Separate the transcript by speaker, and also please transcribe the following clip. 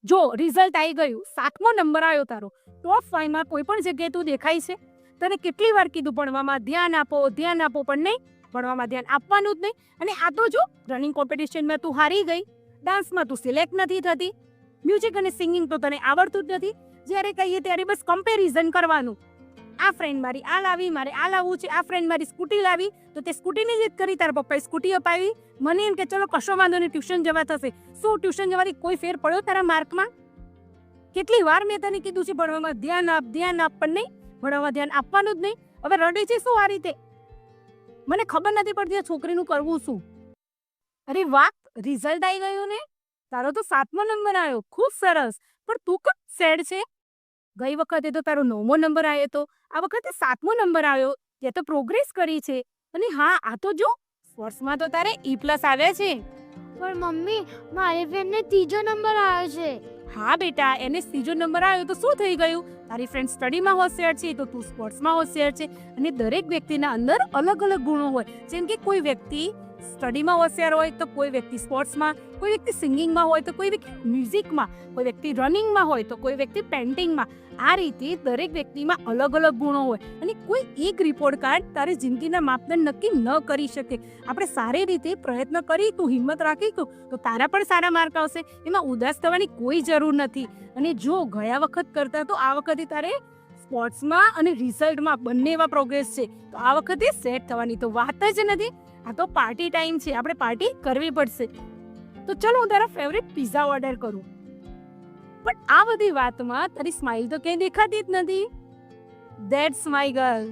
Speaker 1: જો રિઝલ્ટ આવી ગયું, 7મો નંબર આવ્યો તારો, ટોપ 5માં કોઈ પણ જગ્યાએ તું દેખાય છે? તને કેટલી વાર કીધું ભણવામાં ધ્યાન આપો, પણ નહીં, ભણવામાં ધ્યાન આપવાનું જ નહીં. અને આ તો જો રનિંગ કોમ્પિટિશનમાં તું હારી ગઈ, ડાન્સમાં તું સિલેક્ટ નથી થતી, મ્યુઝિક અને સિંગિંગ તો તને આવડતું જ નથી. જ્યારે કહીએ ત્યારે બસ કમ્પેરિઝન કરવાનું. આ ફ્રેન્ડ મારી આ લાવી, મારે આ લાવવું છે, આ ફ્રેન્ડ મારી સ્કૂટી લાવી તો તે સ્કૂટીની જીદ કરી, તારા પપ્પાએ સ્કૂટી અપાવી. મને એમ કે ચલો કશો વાંધો નહીં, ટ્યુશન જવા થશે. શું ટ્યુશન જવાથી કોઈ ફેર પડ્યો તારા માર્કમાં? કેટલી વાર મેં તને કીધું છે ભણવામાં ધ્યાન આપ, પણ નહીં, ભણવામાં ધ્યાન આપવાનું જ નહીં. હવે રડે છે શું આ રીતે? મને ખબર નથી પડતી આ છોકરીનું કરવું શું. અરે વાહ, રિઝલ્ટ આવી ગયું ને, તારો તો 7મો નંબર આવ્યો, ખૂબ સરસ. પણ તું કેમ સેડ છે? ગઈ વખતે તો તારો 9મો નંબર આવ્યો હતો, આ વખતે 7મો નંબર આવ્યો. તે તો પ્રોગ્રેસ કરી છે. અને હા, આ તો જો સ્પોર્ટ્સમાં તો તારે E+ આવ્યા છે.
Speaker 2: પણ મમ્મી, મારી ફ્રેન્ડને 3જો નંબર આવ્યો છે.
Speaker 1: હા બેટા, એને 3જો નંબર આવ્યો તો શું થઈ ગયું? તારી ફ્રેન્ડ સ્ટડીમાં હોશિયાર છે તો તું સ્પોર્ટ્સમાં હોશિયાર છે. અને દરેક વ્યક્તિના અંદર અલગ અલગ ગુણો હોય. જેમ કે કોઈ વ્યક્તિ સ્ટડીમાં હોશિયાર હોય તો કોઈ વ્યક્તિ સ્પોર્ટ્સમાં, કોઈ વ્યક્તિ સિંગિંગમાં હોય તો કોઈ વ્યક્તિ મ્યુઝિકમાં, કોઈ વ્યક્તિ રનિંગમાં હોય તો કોઈ વ્યક્તિ પેઇન્ટિંગમાં. આ રીતે દરેક વ્યક્તિમાં અલગ અલગ ગુણો હોય. અને કોઈ એક રિપોર્ટ કાર્ડ તારી જિંદગીના માપદંડ નક્કી ન કરી શકે. આપણે સારી રીતે પ્રયત્ન કરી, તું હિંમત રાખીશું તો તારા પણ સારા માર્ક આવશે. એમાં ઉદાસ થવાની કોઈ જરૂર નથી. અને જો ગયા વખત કરતા તો આ વખતે તારે સ્પોર્ટ્સમાં અને રિઝલ્ટમાં બંને એવા પ્રોગ્રેસ છે, તો આ વખતે સેટ થવાની તો વાત જ નથી. આ તો પાર્ટી ટાઈમ છે, આપણે પાર્ટી કરવી પડશે. તો ચલો હું તારા ફેવરેટ પિઝા ઓર્ડર કરું. પણ આ બધી વાતમાં તારી સ્માઇલ તો ક્યાંય દેખાતી જ નથી. That's my girl.